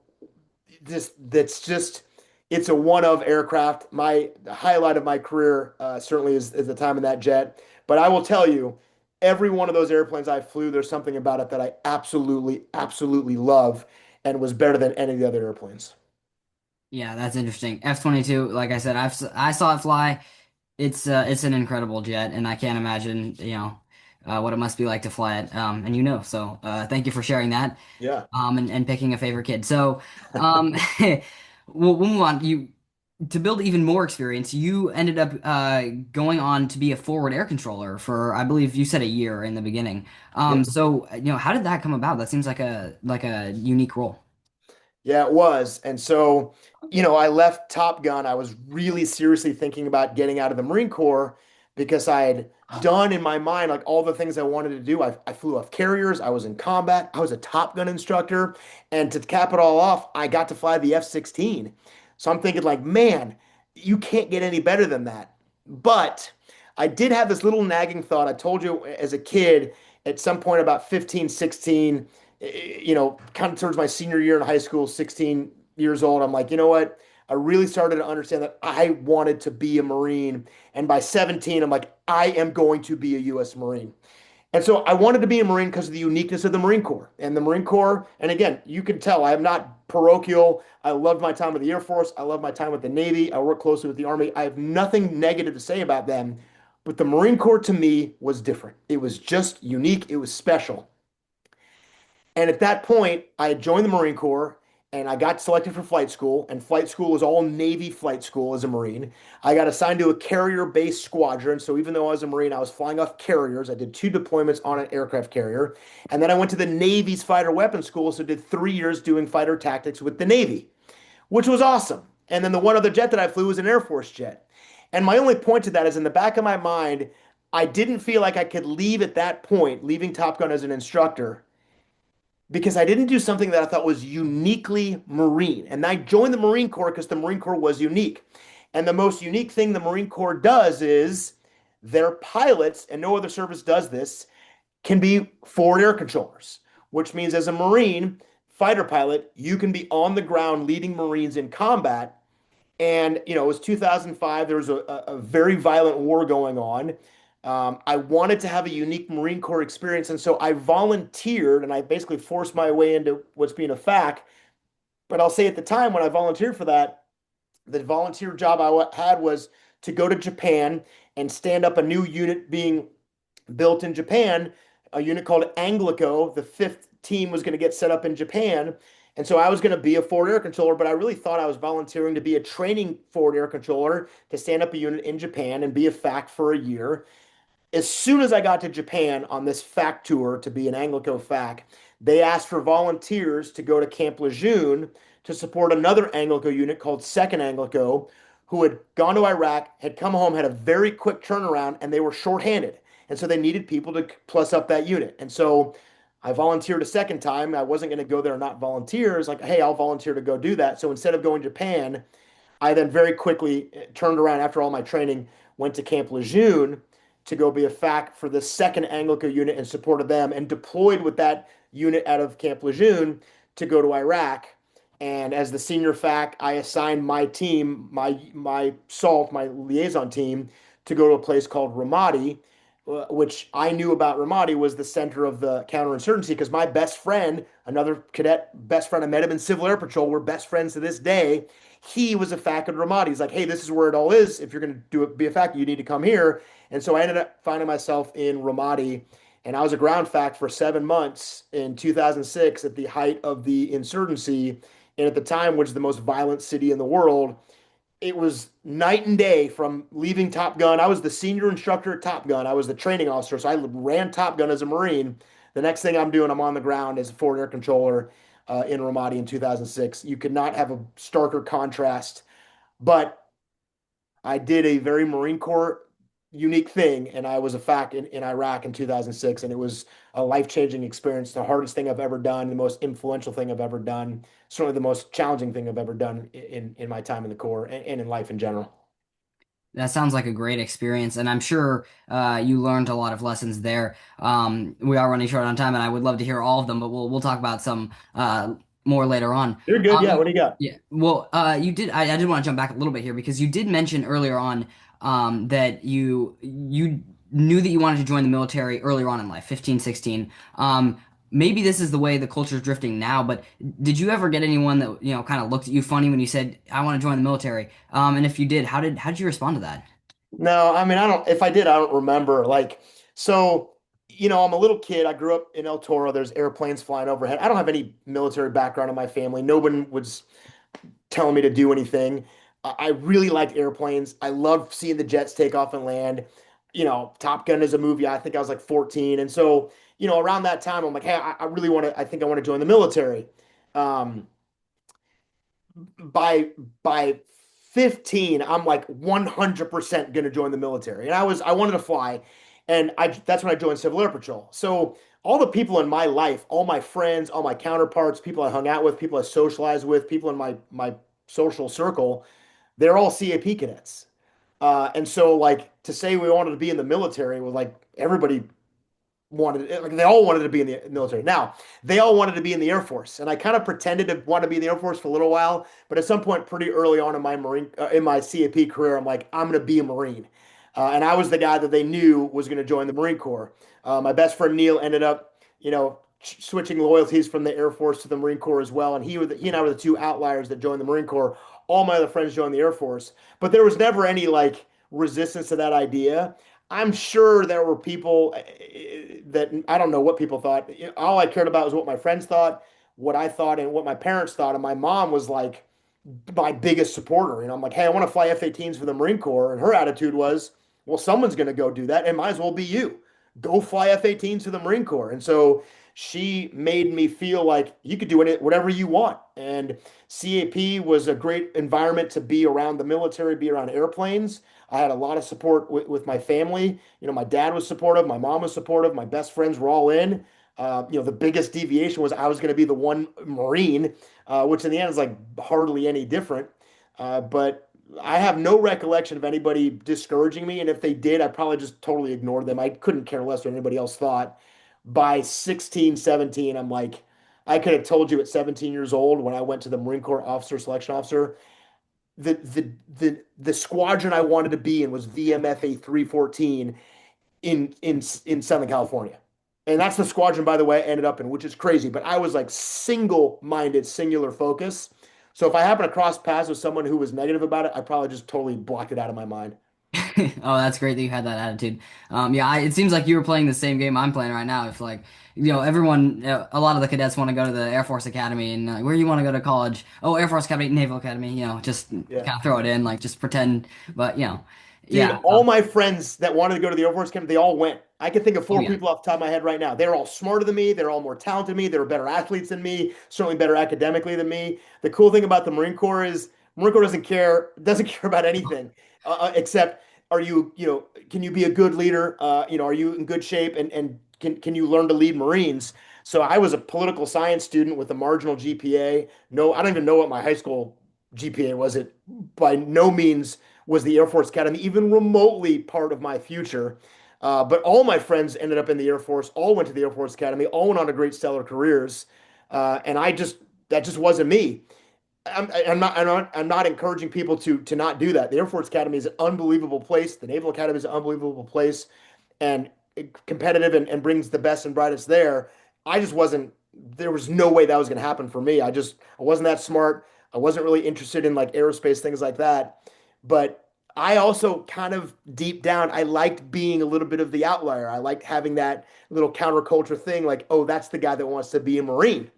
that's just it's a one of aircraft. The highlight of my career certainly is the time in that jet. But I will tell you, every one of those airplanes I flew, there's something about it that I absolutely, absolutely love and was better than any of the other airplanes. Yeah, that's interesting. F-22, like I said, I saw it fly. It's an incredible jet, and I can't imagine, what it must be like to fly it. And so thank you for sharing that. Yeah. And picking a favorite kid. So, um, we'll move on. To build even more experience, you ended up going on to be a forward air controller for, I believe you said a year in the beginning. Yep. So how did that come about? That seems like a unique role. Yeah, it was. And so, I left Top Gun. I was really seriously thinking about getting out of the Marine Corps because I had done in my mind like all the things I wanted to do. I flew off carriers, I was in combat, I was a Top Gun instructor, and to cap it all off, I got to fly the F-16. So I'm thinking like, man, you can't get any better than that. But I did have this little nagging thought. I told you as a kid, at some point about 15, 16, kind of towards my senior year in high school, 16 years old, I'm like, you know what? I really started to understand that I wanted to be a Marine. And by 17, I'm like, I am going to be a U.S. Marine. And so I wanted to be a Marine because of the uniqueness of the Marine Corps. And the Marine Corps, and again, you can tell I am not parochial. I loved my time with the Air Force. I love my time with the Navy. I work closely with the Army. I have nothing negative to say about them. But the Marine Corps to me was different. It was just unique. It was special. And at that point, I had joined the Marine Corps and I got selected for flight school. And flight school was all Navy flight school as a Marine. I got assigned to a carrier based squadron. So even though I was a Marine, I was flying off carriers. I did 2 deployments on an aircraft carrier. And then I went to the Navy's fighter weapons school. So did 3 years doing fighter tactics with the Navy, which was awesome. And then the one other jet that I flew was an Air Force jet. And my only point to that is in the back of my mind, I didn't feel like I could leave at that point, leaving Top Gun as an instructor because I didn't do something that I thought was uniquely Marine. And I joined the Marine Corps because the Marine Corps was unique. And the most unique thing the Marine Corps does is their pilots, and no other service does this, can be forward air controllers, which means as a Marine fighter pilot, you can be on the ground leading Marines in combat. And, it was 2005. There was a very violent war going on. I wanted to have a unique Marine Corps experience. And so I volunteered and I basically forced my way into what's being a FAC. But I'll say at the time when I volunteered for that, the volunteer job had was to go to Japan and stand up a new unit being built in Japan, a unit called Anglico. The fifth team was going to get set up in Japan. And so I was going to be a forward air controller, but I really thought I was volunteering to be a training forward air controller to stand up a unit in Japan and be a FAC for a year. As soon as I got to Japan on this FAC tour to be an Anglico FAC, they asked for volunteers to go to Camp Lejeune to support another Anglico unit called Second Anglico, who had gone to Iraq, had come home, had a very quick turnaround, and they were shorthanded. And so they needed people to plus up that unit. And so I volunteered a second time. I wasn't going to go there and not volunteer. It was like, hey, I'll volunteer to go do that. So instead of going to Japan, I then very quickly turned around after all my training, went to Camp Lejeune to go be a FAC for the second Anglico unit and supported them and deployed with that unit out of Camp Lejeune to go to Iraq. And as the senior FAC, I assigned my team, my SALT, my liaison team, to go to a place called Ramadi which I knew about Ramadi, was the center of the counterinsurgency because my best friend, another cadet, best friend I met him in Civil Air Patrol, we're best friends to this day. He was a FAC at Ramadi. He's like, hey, this is where it all is. If you're going to do it, be a FAC, you need to come here. And so I ended up finding myself in Ramadi, and I was a ground FAC for 7 months in 2006 at the height of the insurgency, and at the time, which is the most violent city in the world. It was night and day from leaving Top Gun. I was the senior instructor at Top Gun. I was the training officer, so I ran Top Gun as a Marine. The next thing I'm doing, I'm on the ground as a forward air controller in Ramadi in 2006. You could not have a starker contrast, but I did a very Marine Corps unique thing, and I was a FAC in Iraq in 2006, and it was a life-changing experience. The hardest thing I've ever done, the most influential thing I've ever done, certainly the most challenging thing I've ever done in my time in the Corps and in life in general. That sounds like a great experience, and I'm sure you learned a lot of lessons there. We are running short on time, and I would love to hear all of them, but we'll talk about some more later on. You're good. Yeah. What do you got? Yeah, well, you did. I did want to jump back a little bit here because you did mention earlier on that you knew that you wanted to join the military earlier on in life, 15, 16. Maybe this is the way the culture is drifting now, but did you ever get anyone that, kind of looked at you funny when you said, I want to join the military? And if you did, how did you respond to that? No, I mean, I don't, if I did, I don't remember. So, I'm a little kid. I grew up in El Toro. There's airplanes flying overhead. I don't have any military background in my family. No one was telling me to do anything. I really liked airplanes. I loved seeing the jets take off and land. Top Gun is a movie. I think I was like 14. And so, around that time, I'm like, hey, I really want to, I think I want to join the military. Um, by 15, I'm like 100% going to join the military. And I wanted to fly. And that's when I joined Civil Air Patrol. So all the people in my life, all my friends, all my counterparts, people I hung out with, people I socialized with, people in my social circle, they're all CAP cadets. And so like to say we wanted to be in the military was like everybody wanted, like they all wanted to be in the military. Now, they all wanted to be in the Air Force, and I kind of pretended to want to be in the Air Force for a little while, but at some point pretty early on in my CAP career, I'm like, I'm going to be a Marine. And I was the guy that they knew was going to join the Marine Corps. My best friend Neil ended up, switching loyalties from the Air Force to the Marine Corps as well, and he and I were the two outliers that joined the Marine Corps. All my other friends joined the Air Force, but there was never any like resistance to that idea. I'm sure there were people that I don't know what people thought. All I cared about was what my friends thought, what I thought, and what my parents thought. And my mom was like my biggest supporter. I'm like, hey, I want to fly F-18s for the Marine Corps. And her attitude was, well, someone's going to go do that. It might as well be you. Go fly F-18s for the Marine Corps. And so she made me feel like you could do it, whatever you want. And CAP was a great environment to be around the military, be around airplanes. I had a lot of support with my family. My dad was supportive, my mom was supportive, my best friends were all in. The biggest deviation was I was going to be the one Marine, which in the end is like hardly any different. But I have no recollection of anybody discouraging me. And if they did, I probably just totally ignored them. I couldn't care less what anybody else thought. By 16, 17, I'm like, I could have told you at 17 years old when I went to the Marine Corps officer selection officer, the squadron I wanted to be in was VMFA 314 in Southern California. And that's the squadron, by the way, I ended up in, which is crazy. But I was like single-minded, singular focus. So if I happen to cross paths with someone who was negative about it, I probably just totally blocked it out of my mind. Oh, that's great that you had that attitude. Yeah, it seems like you were playing the same game I'm playing right now. If like, everyone, a lot of the cadets want to go to the Air Force Academy, and where you want to go to college? Oh, Air Force Academy, Naval Academy. Just kind Yeah. of throw it in, like just pretend. But Dude, yeah. all my friends that wanted to go to the Air Force Academy, they all went. I can think of Oh four yeah. people off the top of my head right now. They're all smarter than me. They're all more talented than me. They were better athletes than me, certainly better academically than me. The cool thing about the Marine Corps is Marine Corps doesn't care about anything except can you be a good leader? Are you in good shape and can you learn to lead Marines? So I was a political science student with a marginal GPA. No, I don't even know what my high school GPA was. It by no means was the Air Force Academy even remotely part of my future. But all my friends ended up in the Air Force, all went to the Air Force Academy, all went on to great stellar careers. And that just wasn't me. I'm not encouraging people to not do that. The Air Force Academy is an unbelievable place. The Naval Academy is an unbelievable place. And competitive and brings the best and brightest there. I just wasn't. There was no way that was going to happen for me. I wasn't that smart. I wasn't really interested in like aerospace things like that. But I also kind of deep down, I liked being a little bit of the outlier. I liked having that little counterculture thing, like, oh, that's the guy that wants to be a Marine.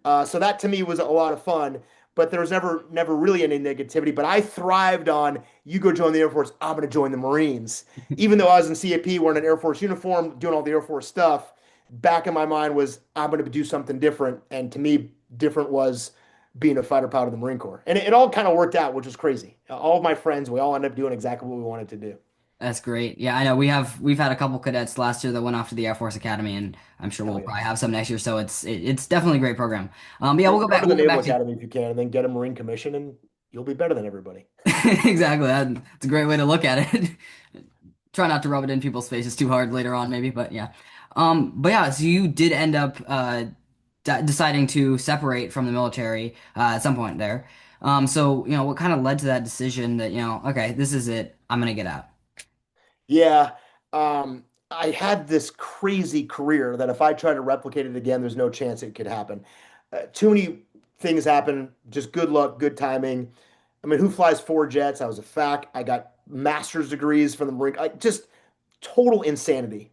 So that to me was a lot of fun. But there was never really any negativity. But I thrived on you go join the Air Force, I'm going to join the Marines. Even though I was in CAP wearing an Air Force uniform, doing all the Air Force stuff, back in my mind was I'm going to do something different. And to me, different was being a fighter pilot of the Marine Corps. And it all kind of worked out, which was crazy. All of my friends, we all ended up doing exactly what we wanted to do. That's great. Yeah, I know we've had a couple cadets last year that went off to the Air Force Academy, and I'm sure Oh we'll yeah. probably have some next year. So it's definitely a great program. But yeah, Go, we'll go go back to the we'll go Naval back to Academy if you can, and then get a Marine commission, and you'll be better than everybody. exactly. That's a great way to look at it. Try not to rub it in people's faces too hard later on, maybe. But yeah, but yeah. So you did end up d deciding to separate from the military at some point there. So you know what kind of led to that decision that okay, this is it. I'm gonna get out. Yeah. I had this crazy career that if I tried to replicate it again, there's no chance it could happen. Too many things happen. Just good luck, good timing. I mean, who flies four jets? I was a fac. I got master's degrees from the Marine. Like just total insanity.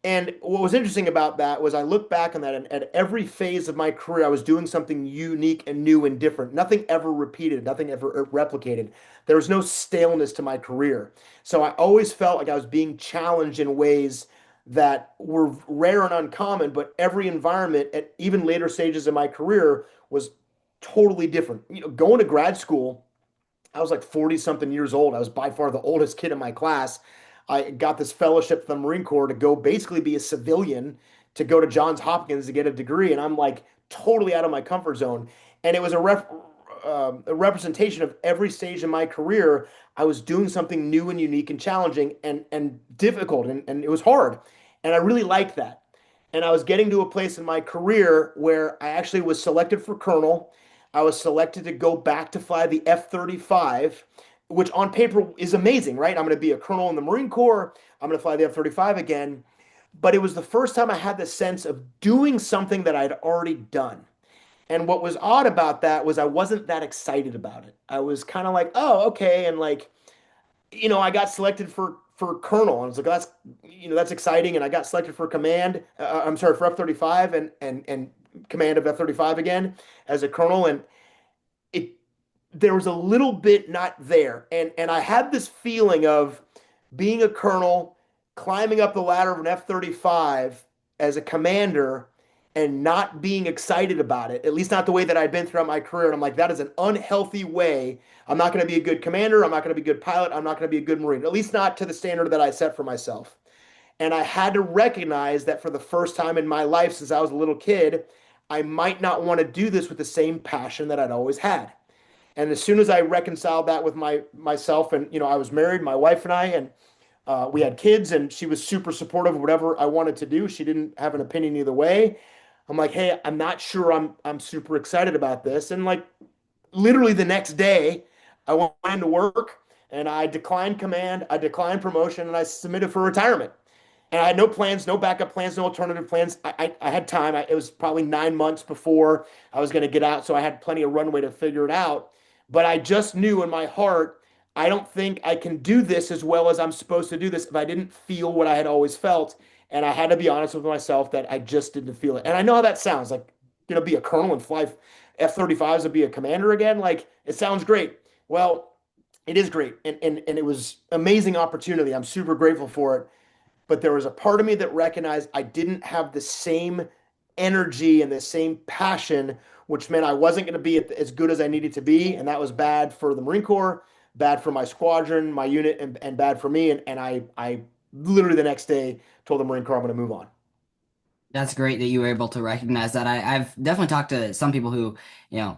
And what was interesting about that was I look back on that, and at every phase of my career, I was doing something unique and new and different. Nothing ever repeated, nothing ever replicated. There was no staleness to my career. So I always felt like I was being challenged in ways that were rare and uncommon, but every environment at even later stages of my career was totally different. Going to grad school, I was like 40 something years old. I was by far the oldest kid in my class. I got this fellowship from the Marine Corps to go basically be a civilian to go to Johns Hopkins to get a degree. And I'm like totally out of my comfort zone. And it was a representation of every stage in my career. I was doing something new and unique and challenging and difficult. And it was hard. And I really liked that. And I was getting to a place in my career where I actually was selected for colonel. I was selected to go back to fly the F-35, which on paper is amazing, right? I'm going to be a colonel in the Marine Corps. I'm going to fly the F-35 again. But it was the first time I had the sense of doing something that I'd already done. And what was odd about that was I wasn't that excited about it. I was kind of like, oh, okay. And like, I got selected for colonel. And I was like, that's that's exciting. And I got selected for command. I'm sorry, for F-35 and command of F-35 again as a colonel. And it there was a little bit not there. And I had this feeling of being a colonel, climbing up the ladder of an F-35 as a commander and not being excited about it, at least not the way that I'd been throughout my career. And I'm like, that is an unhealthy way. I'm not going to be a good commander. I'm not going to be a good pilot. I'm not going to be a good Marine, at least not to the standard that I set for myself. And I had to recognize that for the first time in my life since I was a little kid, I might not want to do this with the same passion that I'd always had. And as soon as I reconciled that with myself, and I was married, my wife and I, and we had kids, and she was super supportive of whatever I wanted to do. She didn't have an opinion either way. I'm like, hey, I'm not sure I'm super excited about this. And like literally the next day, I went into work and I declined command, I declined promotion, and I submitted for retirement. And I had no plans, no backup plans, no alternative plans. I had time. It was probably 9 months before I was going to get out, so I had plenty of runway to figure it out. But I just knew in my heart, I don't think I can do this as well as I'm supposed to do this if I didn't feel what I had always felt. And I had to be honest with myself that I just didn't feel it. And I know how that sounds like, be a colonel and fly F-35s and be a commander again. Like, it sounds great. Well, it is great. And it was amazing opportunity. I'm super grateful for it. But there was a part of me that recognized I didn't have the same energy and the same passion, which meant I wasn't going to be as good as I needed to be. And that was bad for the Marine Corps, bad for my squadron, my unit, and bad for me. And I literally the next day told the Marine Corps I'm going to move on. That's great that you were able to recognize that. I've definitely talked to some people who, you know,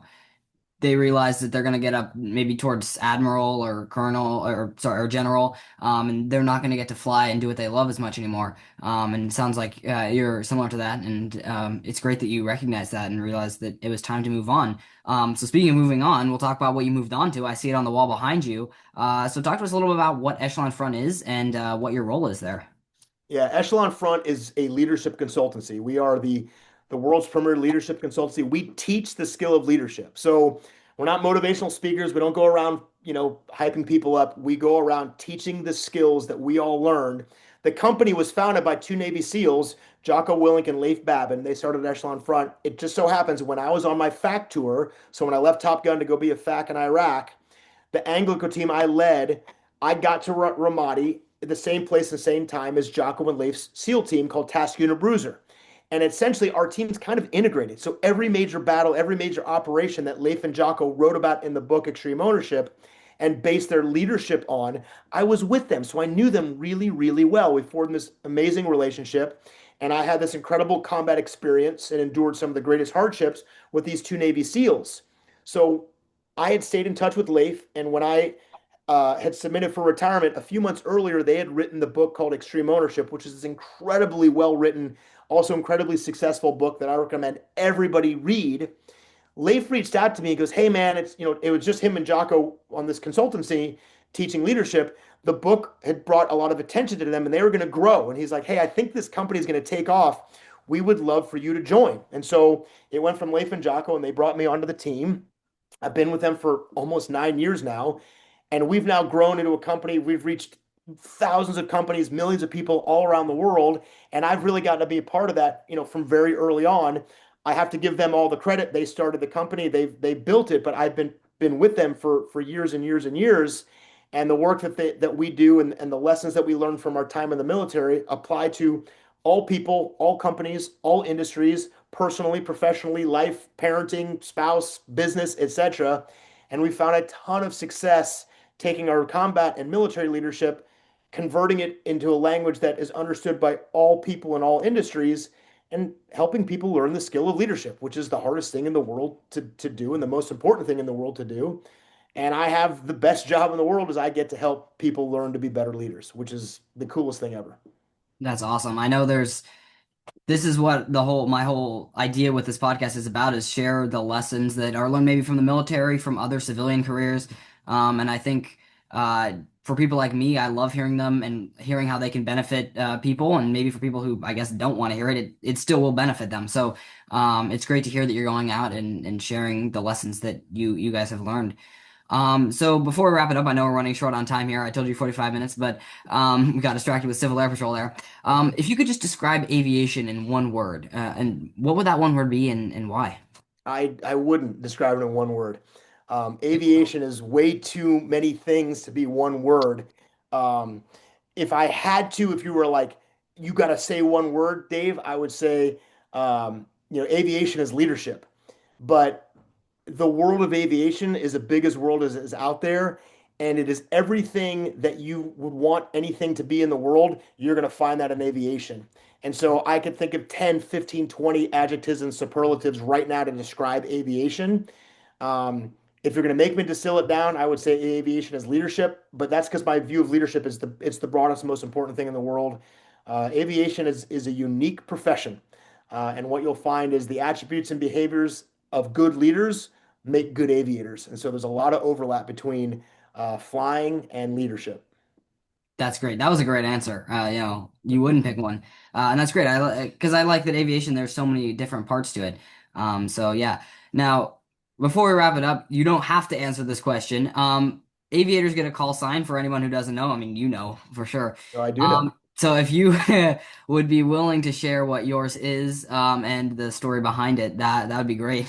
they realize that they're going to get up maybe towards admiral or colonel or sorry or general, and they're not going to get to fly and do what they love as much anymore. And it sounds like you're similar to that, and it's great that you recognize that and realize that it was time to move on. So speaking of moving on, we'll talk about what you moved on to. I see it on the wall behind you. So talk to us a little bit about what Echelon Front is and what your role is there. Yeah, Echelon Front is a leadership consultancy. We are the world's premier leadership consultancy. We teach the skill of leadership. So we're not motivational speakers. We don't go around, hyping people up. We go around teaching the skills that we all learned. The company was founded by two Navy SEALs, Jocko Willink and Leif Babin. They started Echelon Front. It just so happens when I was on my FAC tour, so when I left Top Gun to go be a FAC in Iraq, the Anglico team I led, I got to Ramadi at the same place and same time as Jocko and Leif's SEAL team called Task Unit Bruiser. And essentially, our team's kind of integrated. So every major battle, every major operation that Leif and Jocko wrote about in the book Extreme Ownership and based their leadership on, I was with them. So I knew them really, really well. We formed this amazing relationship. And I had this incredible combat experience and endured some of the greatest hardships with these two Navy SEALs. So I had stayed in touch with Leif, and when I had submitted for retirement a few months earlier, they had written the book called Extreme Ownership, which is this incredibly well written, also incredibly successful book that I recommend everybody read. Leif reached out to me and goes, "Hey man, it was just him and Jocko on this consultancy teaching leadership. The book had brought a lot of attention to them and they were going to grow." And he's like, "Hey, I think this company is going to take off. We would love for you to join." And so it went from Leif and Jocko and they brought me onto the team. I've been with them for almost 9 years now, and we've now grown into a company. We've reached thousands of companies, millions of people all around the world, and I've really gotten to be a part of that, from very early on. I have to give them all the credit. They started the company, they built it, but I've been with them for years and years and years. And the work that we do and the lessons that we learn from our time in the military apply to all people, all companies, all industries, personally, professionally, life, parenting, spouse, business, etc. And we found a ton of success taking our combat and military leadership, converting it into a language that is understood by all people in all industries, and helping people learn the skill of leadership, which is the hardest thing in the world to do and the most important thing in the world to do. And I have the best job in the world as I get to help people learn to be better leaders, which is the coolest thing ever. That's awesome. I know this is what my whole idea with this podcast is about, is share the lessons that are learned maybe from the military, from other civilian careers. And I think for people like me, I love hearing them and hearing how they can benefit people. And maybe for people who I guess don't want to hear it, it still will benefit them. So it's great to hear that you're going out and sharing the lessons that you guys have learned. So before we wrap it up, I know we're running short on time here. I told you 45 minutes, but we got distracted with Civil Air Patrol there. If you could just describe aviation in one word, and what would that one word be and why? I wouldn't describe it in one word. Aviation is way too many things to be one word. Um, if I had to, if you were like, you got to say one word, Dave, I would say, aviation is leadership. But the world of aviation is the biggest world is out there, and it is everything that you would want anything to be in the world. You're going to find that in aviation. And so I could think of 10, 15, 20 adjectives and superlatives right now to describe aviation. If you're going to make me distill it down, I would say aviation is leadership, but that's because my view of leadership is it's the broadest, most important thing in the world. Aviation is a unique profession, and what you'll find is the attributes and behaviors of good leaders make good aviators, and so there's a lot of overlap between flying and leadership. That's great. That was a great answer. You wouldn't pick one, and that's great. Because I like that aviation. There's so many different parts to it. So yeah. Now, before we wrap it up, you don't have to answer this question. Aviators get a call sign for anyone who doesn't know. I mean, you know for sure. So I do know. So if you would be willing to share what yours is, and the story behind it, that would be great.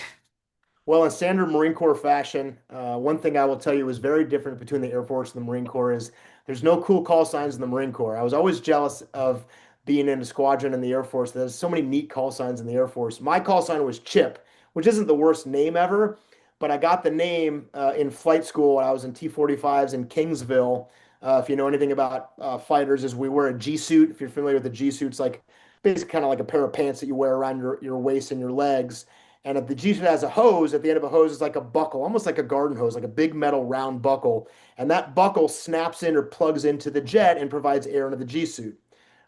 Well, in standard Marine Corps fashion, one thing I will tell you is very different between the Air Force and the Marine Corps is there's no cool call signs in the Marine Corps. I was always jealous of being in a squadron in the Air Force. There's so many neat call signs in the Air Force. My call sign was Chip, which isn't the worst name ever, but I got the name in flight school when I was in T-45s in Kingsville. If you know anything about fighters, is we wear a G suit. If you're familiar with the G suit, it's like basically kind of like a pair of pants that you wear around your waist and your legs. And if the G suit has a hose, at the end of a hose is like a buckle, almost like a garden hose, like a big metal round buckle. And that buckle snaps in or plugs into the jet and provides air into the G suit.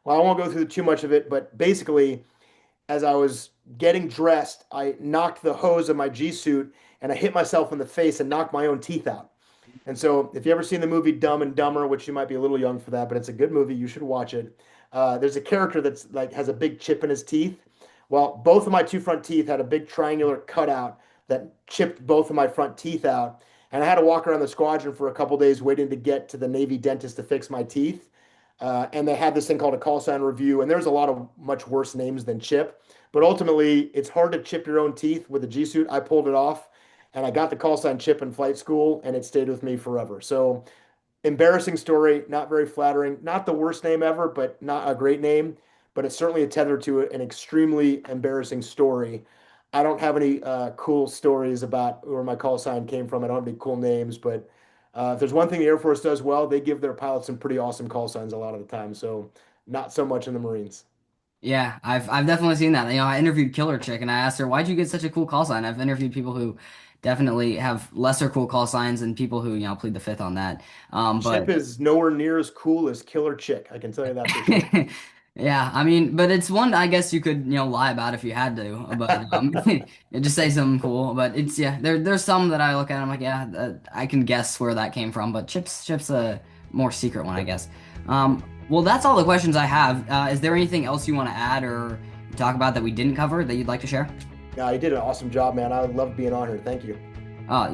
Well, I won't go through too much of it, but basically, as I was getting dressed, I knocked the hose of my G suit and I hit myself in the face and knocked my own teeth out. And so, if you ever seen the movie Dumb and Dumber, which you might be a little young for that, but it's a good movie, you should watch it. There's a character that's like has a big chip in his teeth. Well, both of my two front teeth had a big triangular cutout that chipped both of my front teeth out, and I had to walk around the squadron for a couple days waiting to get to the Navy dentist to fix my teeth. And they had this thing called a call sign review, and there's a lot of much worse names than chip. But ultimately, it's hard to chip your own teeth with a G suit. I pulled it off, and I got the call sign chip in flight school, and it stayed with me forever. So embarrassing story, not very flattering, not the worst name ever, but not a great name. But it's certainly a tether to an extremely embarrassing story. I don't have any cool stories about where my call sign came from. I don't have any cool names, but if there's one thing the Air Force does well, they give their pilots some pretty awesome call signs a lot of the time. So not so much in the Marines. Yeah, I've definitely seen that. I interviewed Killer Chick and I asked her, "Why'd you get such a cool call sign?" I've interviewed people who definitely have lesser cool call signs and people who, plead the fifth on that. Chip But is nowhere near as cool as Killer Chick. I can tell you that for sure. yeah, I mean, but it's one I guess you could, lie about if you had to. But just say something cool. But it's yeah, there's some that I look at and I'm like, yeah, I can guess where that came from. But Chip's a more secret one, I guess. Well, that's all the questions I have. Is there anything else you want to add or talk about that we didn't cover that you'd like to share? Yeah, you did an awesome job, man. I love being on here. Thank you.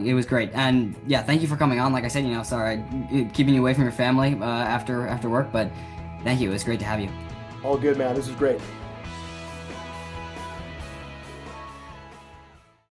It was great, and yeah, thank you for coming on. Like I said, sorry keeping you away from your family after work, but thank you. It was great to have you. All good, man. This is great.